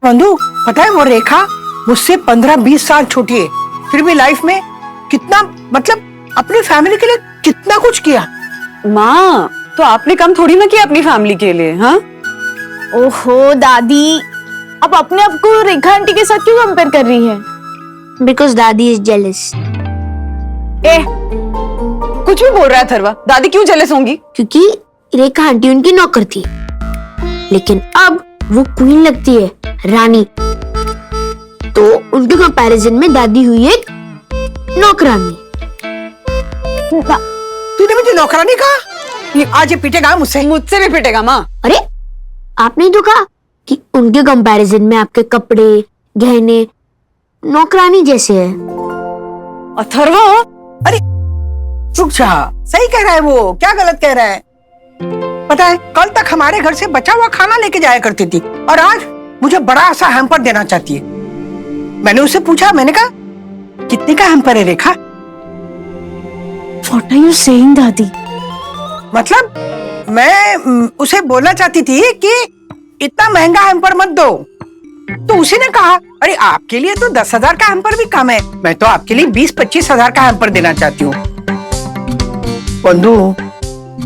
बंधु, पता है वो रेखा मुझसे 15-20 साल छोटी है, फिर भी लाइफ में कितना मतलब अपनी फैमिली के लिए कितना कुछ किया। माँ, तो आपने कम थोड़ी ना किया अपनी फैमिली के लिए, हाँ? ओहो दादी, अब अपने आप को रेखा आंटी के साथ क्यों कंपेयर कर रही है? Because daddy is jealous. ए, कुछ भी बोल रहा है अथर्वा। दादी क्यों जेलस होंगी? क्योंकि रेखा आंटी उनकी नौकर थी, लेकिन अब वो क्वीन लगती है, रानी। तो उनके कंपैरिजन में दादी हुई एक नौकरानी। तूने मुझे नौकरानी कहा? आज ये पीटेगा मुझसे। मुझसे भी पिटेगा माँ। अरे आपने ही तो कहा कि उनके कंपैरिजन में आपके कपड़े गहने नौकरानी जैसे है। अथर्वा, अरे रुक जा, सही कह रहा है वो, क्या गलत कह रहा है? पता है कल तक हमारे घर से बचा हुआ खाना लेके जाया करती थी और आज मुझे बड़ा सा हैम्पर देना चाहती है। मैंने उससे पूछा, मैंने कहा कितने का हैम्पर है रेखा? What are you saying दादी? मतलब मैं उसे बोलना चाहती थी कि इतना महंगा हैम्पर मत दो, तो उसी ने कहा अरे आपके लिए तो 10,000 का हैम्पर भी कम है, मैं तो आपके लिए 20-25 हजार का हैम्पर देना चाहती हूँ। बंधु,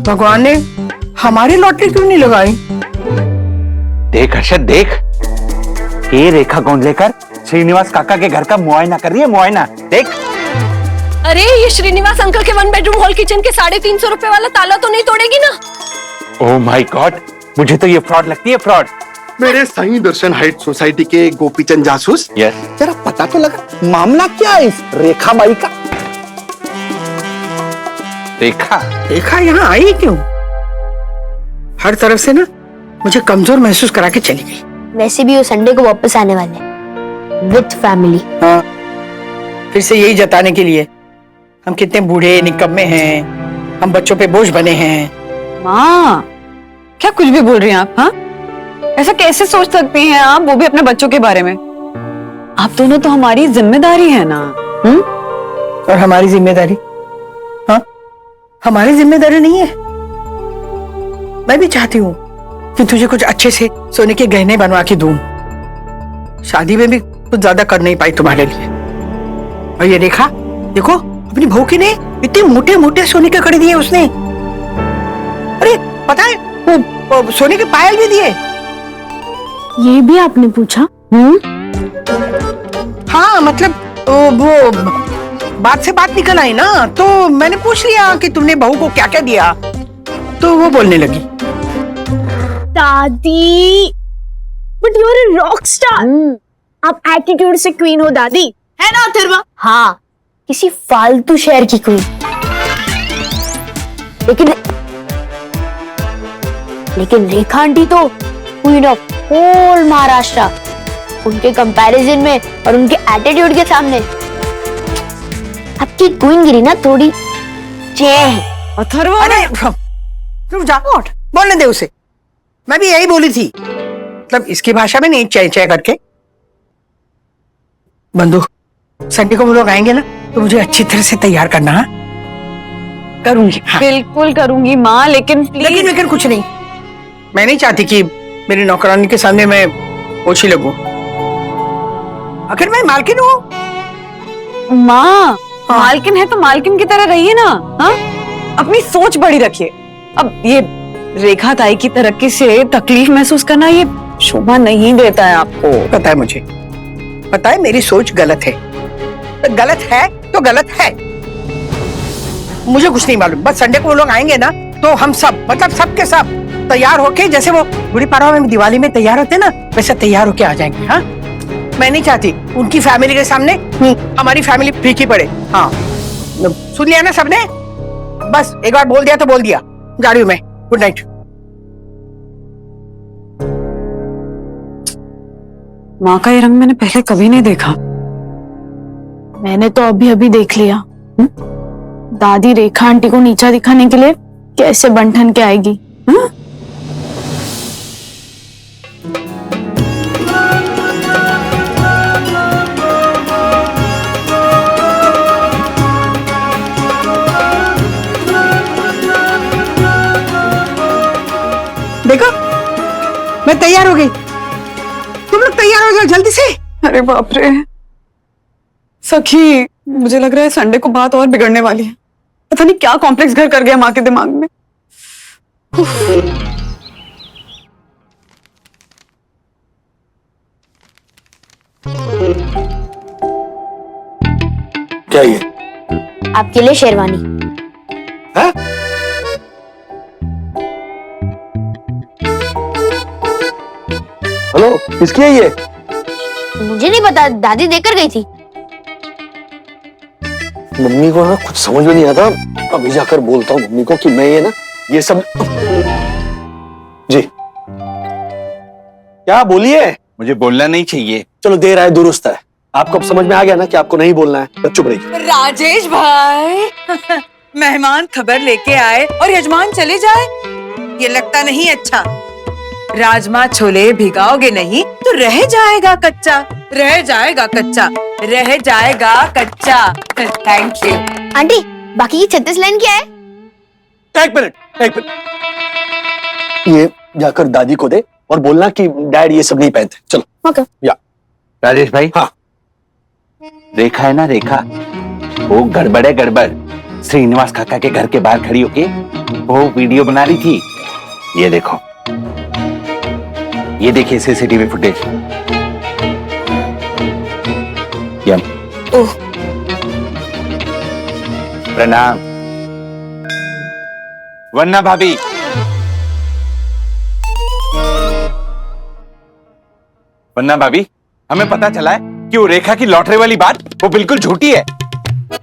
भगवान ने हमारी लॉटरी क्यों नहीं लगाई? देख हर्षद देख, ये रेखा गोंद लेकर श्रीनिवास काका के घर का मुआयना कर रही है, मुआयना देख। अरे ये श्रीनिवास अंकल के 1 बेडरूम हॉल किचन के 350 रुपए वाला ताला तो नहीं तोड़ेगी ना? ओह माय गॉड, मुझे तो ये फ्रॉड लगती है, फ्रॉड। मेरे साईं दर्शन हाइट सोसाइटी के गोपीचंद जासूस, यस, जरा पता तो लगा मामला क्या है इस रेखा बाई का? रेखा यहाँ आई क्यों? हर तरफ से ना मुझे कमजोर महसूस करा के चली गई। वैसे भी वो संडे को वापस आने वाले हैं विद फैमिली। हाँ, फिर से यही जताने के लिए हम कितने बूढ़े निकम्मे हैं, हम बच्चों पे बोझ बने हैं। माँ, क्या कुछ भी बोल रही हैं आप? हाँ, ऐसा कैसे सोच सकती हैं आप, वो भी अपने बच्चों के बारे में? आप दोनों तो हमारी जिम्मेदारी है ना। और हमारी जिम्मेदारी? हाँ, हमारी जिम्मेदारी नहीं है। मैं भी चाहती हूँ कि तुझे कुछ अच्छे से सोने के गहने बनवा के दूं। शादी में भी कुछ ज्यादा कर नहीं पाई तुम्हारे लिए। और ये रेखा देखो, अपनी बहू की ने इतने मोटे मोटे सोने के कड़े दिए उसने। अरे पता है वो सोने के पायल भी दिए। ये भी आपने पूछा? हाँ, मतलब वो बात से बात निकल आई ना, तो मैंने पूछ लिया कि तुमने बहू को क्या क्या दिया, तो वो बोलने लगी। दादी, but you are a rock star. आप एटीट्यूड से क्वीन हो दादी, है ना अथर्वा? हाँ, किसी फालतू शहर की क्वीन। लेकिन रेखा आंटी तो क्वीन ऑफ होल महाराष्ट्र। उनके कंपैरिजन में और उनके एटीट्यूड के सामने आपकी क्वीन गिरी ना थोड़ी चेह। अथर्वा, अरे रुक जा, बोलने दे उसे। मैं भी यही बोली थी, मतलब इसकी भाषा में नहीं, चय चय करके। बंधु, संडे को वो लोग आएंगे ना, तो मुझे अच्छी तरह से तैयार करना। हाँ? करूंगी। हाँ। बिल्कुल करूंगी माँ, लेकिन प्लीज। लेकिन कुछ नहीं, मैं नहीं चाहती कि मेरी नौकरानी के सामने मैं ओछी लगूं। आखिर मैं मालकिन हूँ। माँ, मालकिन है तो मालकिन की तरह रहिए ना। हाँ, अपनी सोच बड़ी रखिए। अब ये रेखा ताई की तरक्की से तकलीफ महसूस करना ये शोभा नहीं देता है आपको। पता है मुझे, पता है मेरी सोच गलत है, गलत है तो गलत है, मुझे कुछ नहीं मालूम। बस संडे को वो लोग आएंगे ना, तो हम सब, मतलब सब के सब तैयार होके, जैसे वो गुड़ी पड़वा में दिवाली में तैयार होते ना, वैसे तैयार होके आ जाएंगे। हाँ, मैं नहीं चाहती उनकी फैमिली के सामने हमारी फैमिली फीकी पड़े। हाँ, सुन लिया ना सबने? बस एक बार बोल दिया तो बोल दिया। जा रही हूँ मैं, गुड नाइट। माँ का ये रंग मैंने पहले कभी नहीं देखा। मैंने तो अभी अभी देख लिया। दादी रेखा आंटी को नीचा दिखाने के लिए कैसे बंठन के आएगी। देखो, मैं तैयार हो गई। तुम लोग तैयार हो जाओ जल्दी से। अरे बाप रे सखी, मुझे लग रहा है संडे को बात और बिगड़ने वाली है। पता नहीं क्या कॉम्प्लेक्स घर कर गया माँ के दिमाग में। क्या ये? आपके लिए शेरवानी। है? हेलो, किसकी है ये? मुझे नहीं पता, दादी देकर गई थी। मम्मी को ना कुछ समझ में नहीं आता। अभी जाकर बोलता हूँ मम्मी को कि मैं ये सब। जी क्या बोलिए? मुझे बोलना नहीं चाहिए। चलो देर आए दुरुस्त है। आपको अब समझ में आ गया ना कि आपको नहीं बोलना है, तो चुप रहिए। राजेश भाई मेहमान खबर लेके आए और यजमान चले जाए, ये लगता नहीं अच्छा। राजमा छोले भिगाओगे नहीं तो रह जाएगा कच्चा, रह जाएगा कच्चा, रह जाएगा कच्चा। Thank you. आंटी, बाकी की 36 लाइन क्या है? एक मिनट। ये जाकर दादी को दे और बोलना कि डैड ये सब नहीं पहनते। चलो। ओके। या राजेश भाई। हाँ। रेखा है ना, रेखा, वो गड़बड़ है, गड़बड़। श्रीनिवास काका के घर के बाहर खड़ी होके वो वीडियो बना रही थी। ये देखो, ये देखिए सीसीटीवी फुटेज। यम। ओह, प्रणाम। वन्ना भाभी। वन्ना भाभी, हमें पता चला है कि वो रेखा की लॉटरी वाली बात वो बिल्कुल झूठी है।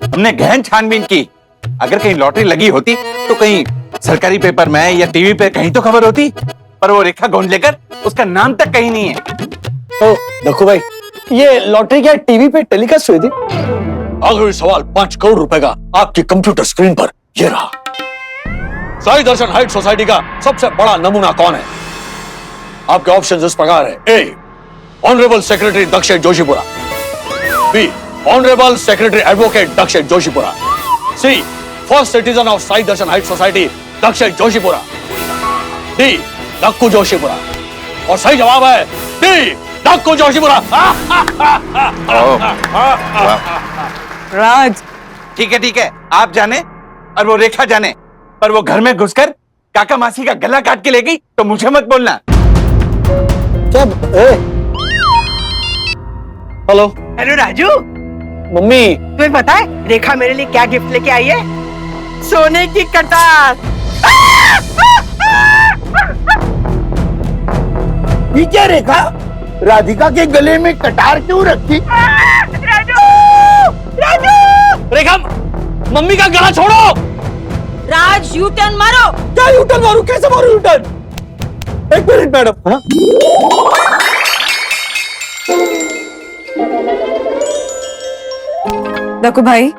हमने गहन छानबीन की। अगर कहीं लॉटरी लगी होती तो कहीं सरकारी पेपर में या टीवी पे कहीं तो खबर होती, पर वो रेखा गोंडलेकर, उसका नाम तक कहीं नहीं है। तो देखो भाई, ये लॉटरी क्या टीवी पे टेलीकास्ट हुई थी? आखिरी सवाल 5 करोड़ रुपए का आपकी कंप्यूटर स्क्रीन पर ये रहा। साई दर्शन हाइट सोसाइटी का सबसे बड़ा नमूना कौन है? आपके ऑप्शन इस प्रकार है। ए, honourable secretary Dakshin Joshipura. B, honourable secretary advocate Dakshin Joshipura. C, first citizen of Sai Darshan height society Dakshin Joshipura. D, Dakku Joshipura. और सही जवाब है डी, डक्कू जोशीपुरा। राज, ठीक है, आप जाने और वो रेखा जाने, पर वो घर में घुसकर काका मासी का गला काट के ले गई तो मुझे मत बोलना। क्या? Hello hello Raju, mummy. तुम्हें पता है रेखा मेरे लिए क्या गिफ्ट लेके आई है? सोने की कटार। ये क्या रेखा, राधिका के गले में कटार क्यों रखी? राजू, राजू, रेखा, मम्मी का गला छोड़ो। राज यू टर्न मारो। क्या यू टर्न मारूं? कैसे मारूं यू टर्न? एक मिनट मैडम। हाँ? देखो भाई,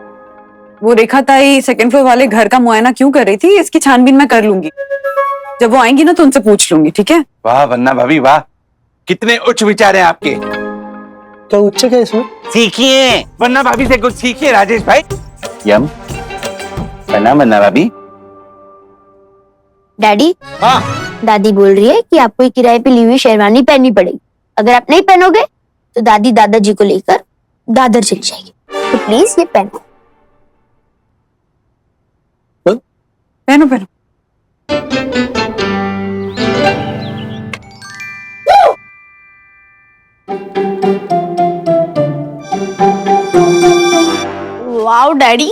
वो रेखा ताई सेकंड फ्लोर वाले घर का मुआयना क्यों कर रही थी, इसकी छानबीन मैं कर लूंगी। जब वो आएंगी ना तो उनसे पूछ लूंगी, ठीक है? वाह वन्ना भाभी वाह, कितने उच्च विचार हैं आपके। क्या उच्च क्या इसमें? सीखिए, वन्ना भाभी से कुछ सीखिए राजेश भाई। यम। प्रणाम वन्ना भाभी। डैडी, हाँ। दादी बोल रही है कि आपको किराए पे ली हुई शेरवानी पहननी पड़ेगी। अगर आप नहीं पहनोगे तो दादी दादाजी को लेकर दादर चली जाएगी। तो प्लीज ये पहनो। पहनो पहनो। वाओ डैडी,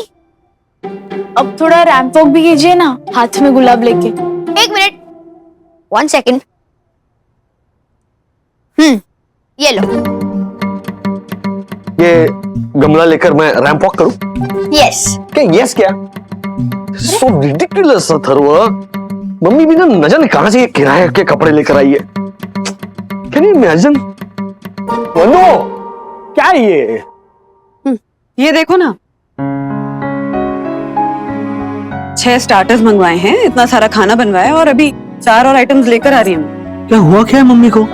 अब थोड़ा रैंप वॉक भी कीजिए ना, हाथ में गुलाब लेके। एक मिनट, 1 सेकंड। ये लो। ये गमला लेकर मैं रैंप वॉक करूं? यस। क्या यस क्या? सो रिडिकुलस थरवा। मम्मी भी ना न जाने कहां से ये किराए के कपड़े लेकर आई है। Can you imagine? वनो, क्या है ये? ये देखो ना, 6 स्टार्टर्स मंगवाए हैं, इतना सारा खाना बनवाया और अभी 4 और आइटम्स लेकर आ रही हूँ। क्या हुआ क्या है मम्मी को?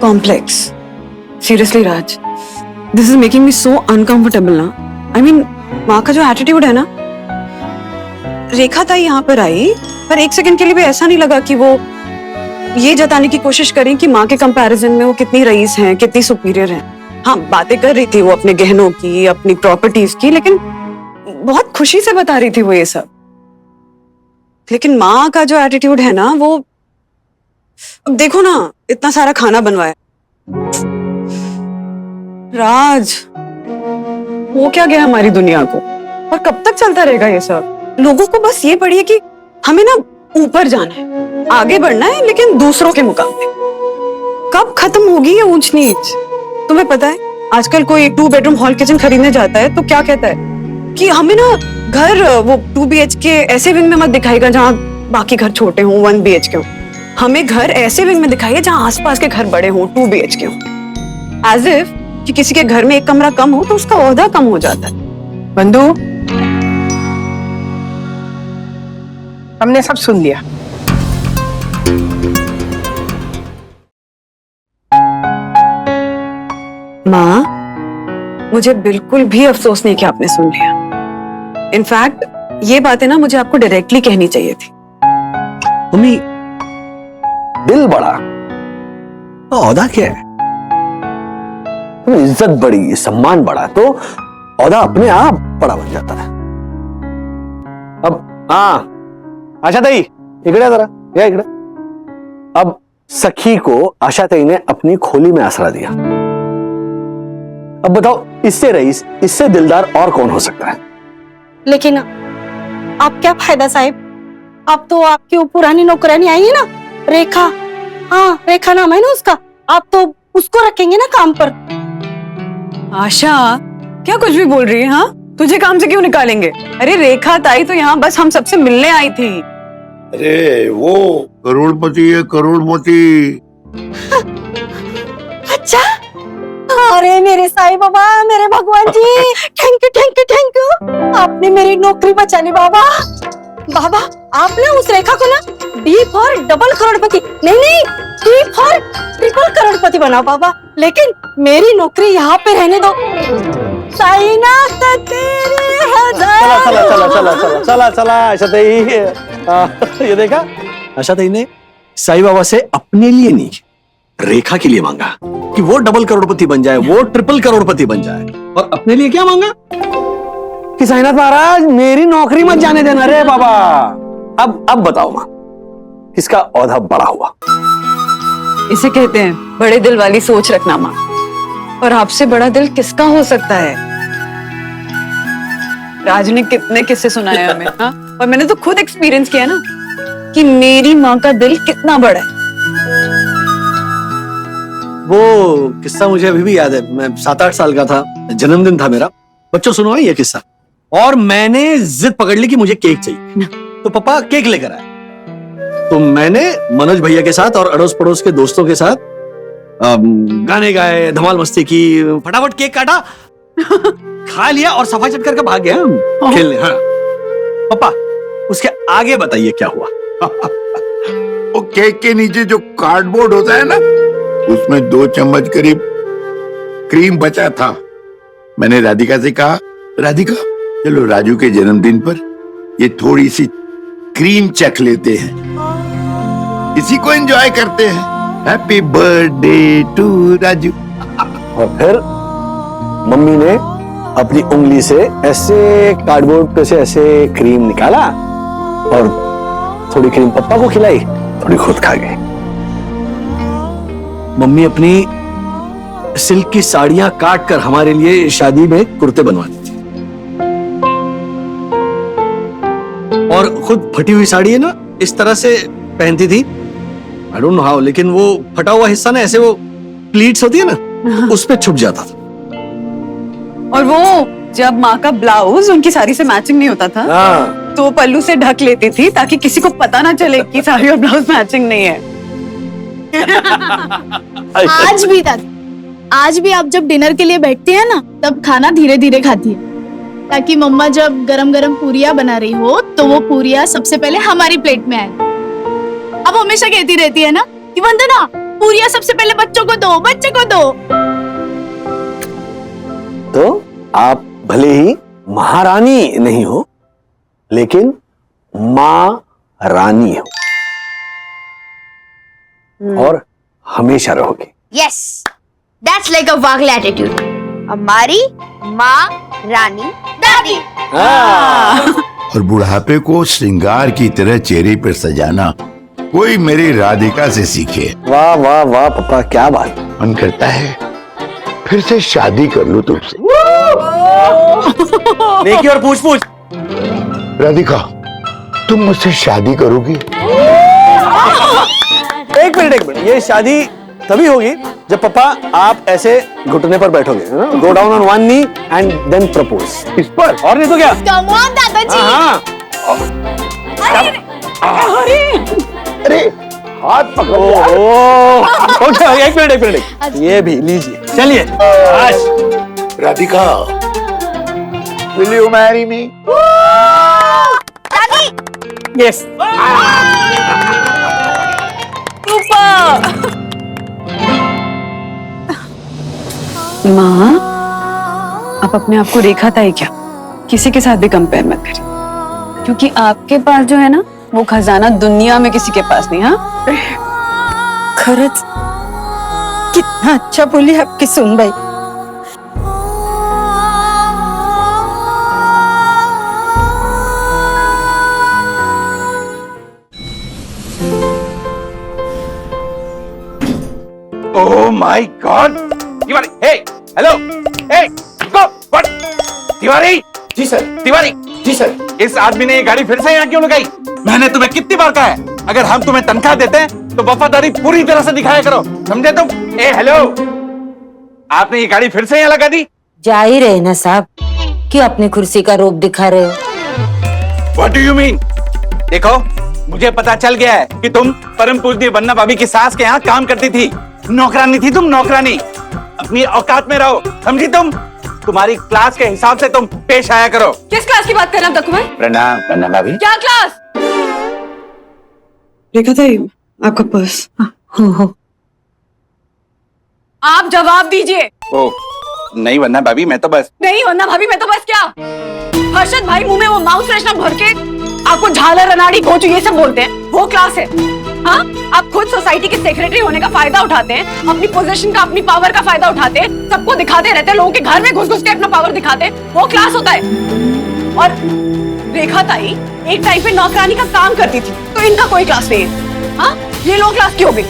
Complex. Seriously Raj, this is making me so uncomfortable ना। आई मीन, माँ का जो एटीट्यूड है ना। रेखा ताई यहाँ पर आई, पर 1 सेकंड के लिए भी ऐसा नहीं लगा कि वो ये जताने की कोशिश करें कि माँ के कंपैरिजन में वो कितनी रईस हैं, कितनी सुपीरियर हैं। हाँ, बातें कर रही थी वो अपने गहनों की, अपनी प्रॉपर्टीज की, लेकिन बहुत खुशी से बता रही थी वो ये सब। लेकिन माँ का जो एटीट्यूड है ना, वो अब देखो ना, इतना सारा खाना बनवाया। राज, वो क्या गया हमारी दुनिया को? और कब तक चलता रहेगा ये सब? लोगों को बस ये पड़ी है कि हमें ना ऊपर जाना है, आगे बढ़ना है, लेकिन दूसरों के मुकाबले। कब खत्म होगी ये ऊंच नीच? तुम्हें पता है, आजकल कोई 2 बेडरूम हॉल किचन खरीदने जाता है तो क्या कहता है कि हमें ना घर वो 2 BHK ऐसे विंग में मत दिखाएगा जहाँ बाकी घर छोटे हों, 1 BHK हो। हमें घर ऐसे विंग में दिखाइए जहाँ आसपास के घर बड़े हों, 2 BHK हो। एज इफ कि किसी के घर में एक कमरा कम हो तो उसका ओहदा कम हो जाता है। बंधु, हमने सब सुन लिया। माँ, मुझे बिल्कुल भी अफसोस नहीं कि आपने सुन लिया। इनफैक्ट ये बातें ना मुझे आपको डायरेक्टली कहनी चाहिए थी। मम्मी, दिल बड़ा तो औदा क्या है? इज्जत बड़ी, सम्मान बड़ा तो औदा अपने आप बड़ा बन जाता है। अब आशा ताई इकडे जरा, या इकडे। अब सखी को आशा ताई ने अपनी खोली में आसरा दिया। अब बताओ, इससे रईस, इससे दिलदार और कौन हो सकता है? लेकिन आप क्या फायदा साहब, अब तो आपकी वो पुरानी नौकरानी आई है ना, रेखा। हाँ, रेखा नाम है ना उसका, आप तो उसको रखेंगे ना काम पर। आशा, क्या कुछ भी बोल रही है? हाँ, तुझे काम से क्यों निकालेंगे? अरे रेखा ताई तो यहाँ बस हम सबसे मिलने आई थी। अरे वो करोड़पति है, करोड़पति। अच्छा, अरे मेरे साईं बाबा, मेरे भगवान ji, thank you thank you thank you, आपने मेरी नौकरी बचा ली बाबा। बाबा, आप ना उस रेखा को ना D फॉर डबल करोड़पति, नहीं D फॉर ट्रिपल करोड़पति बनाओ बाबा, लेकिन मेरी नौकरी यहाँ पे रहने दो। साईनाथ तेरे हजार। चला चला चला चला चला चला आशा ताई, ये देखा, आशा ताई ने साईं बाबा से अपने लिए नहीं, रेखा के लिए मांगा कि वो डबल करोड़पति बन जाए, वो ट्रिपल करोड़पति बन जाए। और अपने लिए क्या मांगा कि साईनाथ महाराज मेरी नौकरी मत जाने देना रे बाबा। अब बताओ मां, किसका औहदा बड़ा हुआ? इसे कहते हैं बड़े दिल वाली सोच रखना माँ। और आपसे बड़ा दिल किसका हो सकता है? राज ने कितने किस्से सुनाए हमें, हाँ? और मैंने तो खुद एक्सपीरियंस किया ना कि मेरी माँ का दिल कितना बड़ा है। वो किस्सा मुझे अभी भी याद है। मैं 7-8 साल का था, जन्मदिन था मेरा। बच्चों सुनो ये किस्सा। और मैंने जिद पकड़ ली कि मुझे केक चाहिए, तो पापा केक लेकर आए। तो मैंने मनोज भैया के साथ और अड़ोस पड़ोस के दोस्तों के साथ गाने गाए, धमाल मस्ती की, फटाफट केक काटा, खा लिया और सफाई चट करके भाग गया खेलने। हाँ पापा, उसके आगे बताइए क्या हुआ? वो केक के नीचे जो कार्डबोर्ड होता है ना, उसमें 2 चम्मच करीब क्रीम बचा था। मैंने राधिका से कहा, राधिका चलो राजू के जन्मदिन पर ये थोड़ी सी क्रीम चख लेते हैं, इसी को एंजॉय करते हैं। Happy birthday to Raju. और फिर मम्मी ने अपनी उंगली से ऐसे कार्डबोर्ड पे से ऐसे क्रीम निकाला और थोड़ी क्रीम पप्पा को खिलाई, थोड़ी खुद खा गई। मम्मी अपनी सिल्क की साड़ियां काट कर हमारे लिए शादी में कुर्ते बनवाती थी, और खुद फटी हुई साड़ी है ना इस तरह से पहनती थी। आई डोंट नो हाउ, लेकिन वो फटा हुआ हिस्सा ना ऐसे वो प्लीट्स होती है ना, उस पे छुप जाता था। और वो जब माँ का ब्लाउज उनकी साड़ी से मैचिंग नहीं होता था, तो पल्लू से ढक लेती थी ताकि किसी को पता ना चले कि साड़ी और ब्लाउज मैचिंग नहीं है। आज भी दादी, आज भी आप जब डिनर के लिए बैठती है ना, तब खाना धीरे धीरे खाती है, ताकि मम्मा जब गरम गरम पूरियां बना रही हो तो वो पूरियां सबसे पहले हमारी प्लेट में आए। अब हमेशा कहती रहती है ना कि वंदना, पूरियां सबसे पहले बच्चों को दो, बच्चे को दो। तो आप भले ही महारानी नहीं हो, लेकिन मां रानी हो। और हमेशा रहोगी। Yes, that's like a Wagle attitude. हमारी माँ रानी दादी। और बुढ़ापे को श्रृंगार की तरह चेहरे पर सजाना कोई मेरी राधिका से सीखे। वाह वाह वाह पापा, क्या बात। मन करता है फिर से शादी कर लूं तुमसे। देखिए और पूछ पूछ। राधिका, तुम मुझसे शादी करोगी? एक मिनट, ये शादी तभी होगी जब पापा आप ऐसे घुटने पर बैठोगे, go down on one knee and then propose. इस पर? और नहीं तो क्या। कम ऑन दादाजी। हाँ। अरे हाथ पकड़ो। ओके, एक मिनट, ये भी लीजिए, चलिए। आज Radhika, will you marry me? Yes. माँ, आप अपने आप को रेखा ताई क्या किसी के साथ भी कंपेयर मत करिए, क्योंकि आपके पास जो है ना वो खजाना दुनिया में किसी के पास नहीं। हाँ, खरंच कितना अच्छा बोली आपकी सुनबाई। Oh my god. Tiwari, hey, hello, hey, go, what? Tiwari. जी सर। तिवारी। जी सर। इस आदमी ने ये गाड़ी फिर से यहाँ क्यों लगाई? मैंने तुम्हें कितनी बार कहा है, अगर हम तुम्हें तनख्वाह देते हैं तो वफादारी पूरी तरह से दिखाया करो, समझे तुम? ए हेलो, आपने ये गाड़ी फिर से यहाँ लगा दी? जा ही रहे ना साहब, क्यों अपनी कुर्सी का रूप दिखा रहे हो? What do you mean? देखो, मुझे पता चल गया है कि तुम परम पूजनीय वन्ना भाभी की सास के यहाँ काम करती थी। नौकरानी थी तुम, नौकरानी। अपनी औकात में रहो, समझी तुम? तुम्हारी क्लास के हिसाब से तुम पेश आया करो। किस क्लास की बात कर रहे हैं भाई? प्रणाम वन्ना भाभी। क्या क्लास? रेखा ताई, आपका पर्स। हो आप जवाब दीजिए। ओ नहीं वन्ना भाभी, मैं तो बस। नहीं वरना भाभी, मैं तो बस क्या? हर्षद भाई मुंह में वो माउस फ्रेशनर भर के आपको झालर अनाड़ी घोंचू ये सब बोलते हैं, वो क्लास है? हाँ, आप खुद सोसाइटी के सेक्रेटरी होने का फायदा उठाते हैं, अपनी पोजीशन का, अपनी पावर का फायदा उठाते हैं, सबको दिखाते रहते हैं, लोगों के घर में घुस घुस के अपना पावर दिखाते हैं, वो क्लास होता है। और रेखा ताई एक टाइम पे नौकरानी का काम करती थी, तो इनका कोई क्लास नहीं है। हाँ, ये लो क्लास क्यों गई?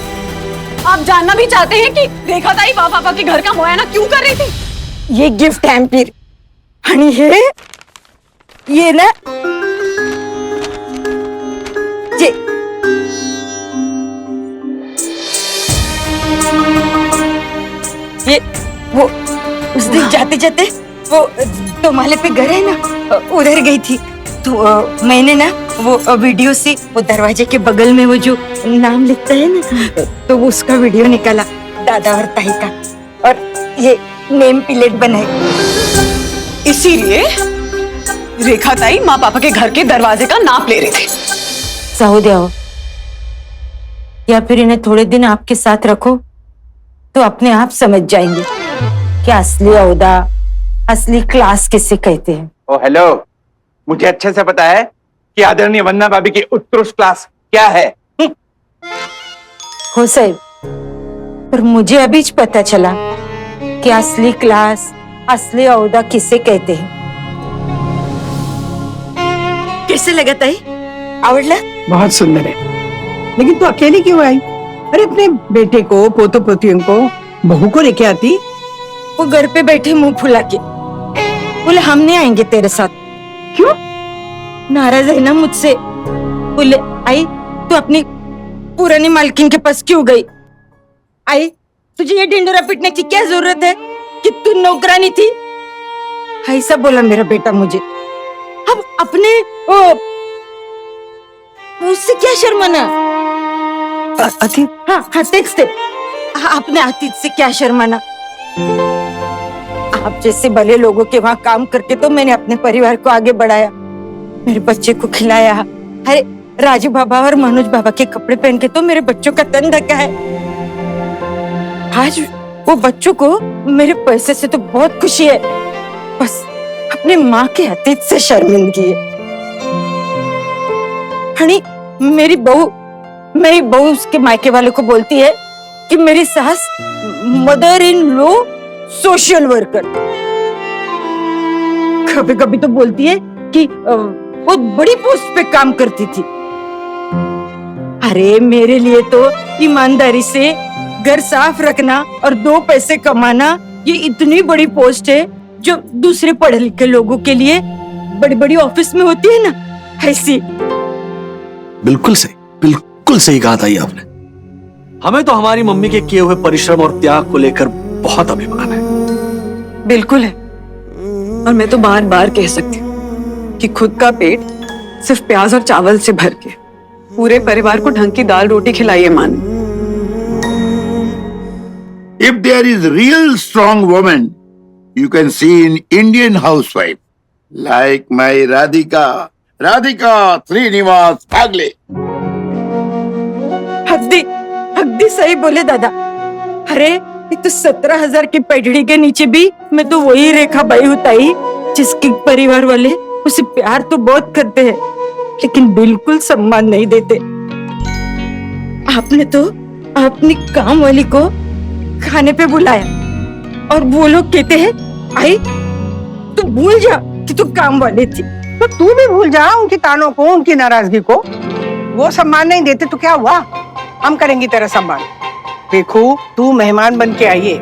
आप जानना भी चाहते हैं कि रेखा ताई पापा के घर का मुआयना क्यों कर रही थी? ये गिफ्ट हैम्पर आणि ये ना जे ये वो उस दिन जाते जाते वो तो माले पे घर है ना, उधर गई थी तो मैंने ना वो वीडियो से वो दरवाजे के बगल में वो जो नाम लिखता है ना, तो वो उसका वीडियो निकाला, दादा और ताई का, और ये नेम प्लेट बनाई। इसीलिए रेखा ताई माँ पापा के घर के दरवाजे का नाप ले रहे थे। सहोदया हो, या फिर इन्हें थोड़े दिन आपके साथ रखो तो अपने आप समझ जाएंगे कि असली औदा, असली क्लास किसे कहते हैं। ओ हेलो, मुझे अच्छे से पता है कि आदरणीय वन्ना भाभी की उत्कृष्ट क्लास क्या है। हो साहब, पर मुझे अभी पता चला कि असली क्लास, असली औदा किसे कहते हैं। कैसे लगा ताई? आवडला? बहुत सुंदर है, लेकिन तू अकेली क्यों आई? अरे अपने बेटे को, पोतो पोतियों को, बहू को लेके आती। वो घर पे बैठे मुंह फुला के बोले हम नहीं आएंगे तेरे साथ। क्यों? नाराज है ना मुझसे। बोले आई तू अपनी पुरानी मालकिन के पास क्यों गई? आई तुझे ये ढिंडोरा पीटने की क्या जरूरत है कि तू नौकरानी थी? ऐसा बोला मेरा बेटा मुझे। अब अपने उससे क्या शर्माना? अति हाँ हाँ तेज ते अपने अतीत से क्या शर्माना? आप जैसे भले लोगों के वहां काम करके तो मैंने अपने परिवार को आगे बढ़ाया, मेरे बच्चे को खिलाया। अरे राजू बाबा और मनोज बाबा के कपड़े पहन के तो मेरे बच्चों का तन ढका है। आज वो बच्चों को मेरे पैसे से तो बहुत खुशी है, बस अपने माँ के अतीत से शर्मिंदगी है। हनी मेरी बहू मेरी बहू उसके मायके वाले को बोलती है कि मेरी सास mother in law social worker. कभी कभी तो बोलती है कि बहुत बड़ी पोस्ट पे काम करती थी। अरे मेरे लिए तो ईमानदारी से घर साफ रखना और 2 पैसे कमाना ये इतनी बड़ी पोस्ट है जो दूसरे पढ़े लिखे लोगों के लिए बड़ी बड़ी ऑफिस में होती है ना, ऐसी। बिल्कुल सही कहा था ये आपने। हमें तो हमारी मम्मी के किए हुए परिश्रम और त्याग को लेकर बहुत अभिमान है। बिल्कुल है। और मैं तो बार बार कह सकती हूँ कि खुद का पेट सिर्फ प्याज और चावल से भर के पूरे परिवार को ढंग की दाल रोटी खिलाइए मां ने। If there is real strong woman, you can see in Indian housewife, like my Radhika Srinivas Phagle. हद्दी सही बोले दादा। अरे एक तो 17,000 की पैठड़ी के नीचे भी मैं तो वही रेखा बाई होताई जिसके परिवार वाले उसे प्यार तो बहुत करते हैं लेकिन बिल्कुल सम्मान नहीं देते। आपने तो अपनी काम वाली को खाने पे बुलाया और वो लोग कहते हैं आई तू भूल जा कि तू काम वाली थी। तो तू भी भूल जा उनकी तानों को, उनकी नाराजगी को। वो सम्मान नहीं देते तो क्या हुआ, हम करेंगे तेरा सम्मान। देखो तू मेहमान बन के आई है,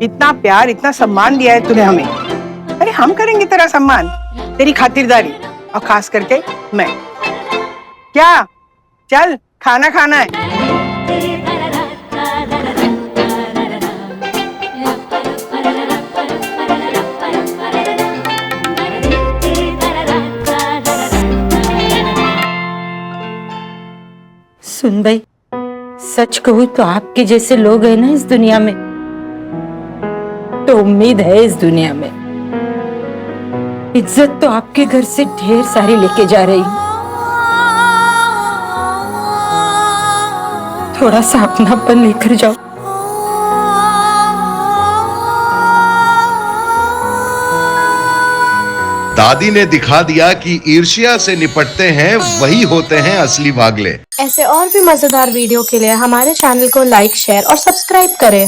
इतना प्यार इतना सम्मान दिया है तूने हमें, अरे हम करेंगे तेरा सम्मान, तेरी खातिरदारी। और खास करके मैं। क्या चल खाना खाना है। सुन भाई, सच कहूं तो आपके जैसे लोग हैं ना इस दुनिया में, तो उम्मीद है इस दुनिया में। इज्जत तो आपके घर से ढेर सारी लेके जा रही हूं। थोड़ा सा अपनापन लेकर जाओ। दादी ने दिखा दिया कि ईर्ष्या से निपटते हैं वही होते हैं असली वागले। ऐसे और भी मजेदार वीडियो के लिए हमारे चैनल को लाइक, शेयर और सब्सक्राइब करें।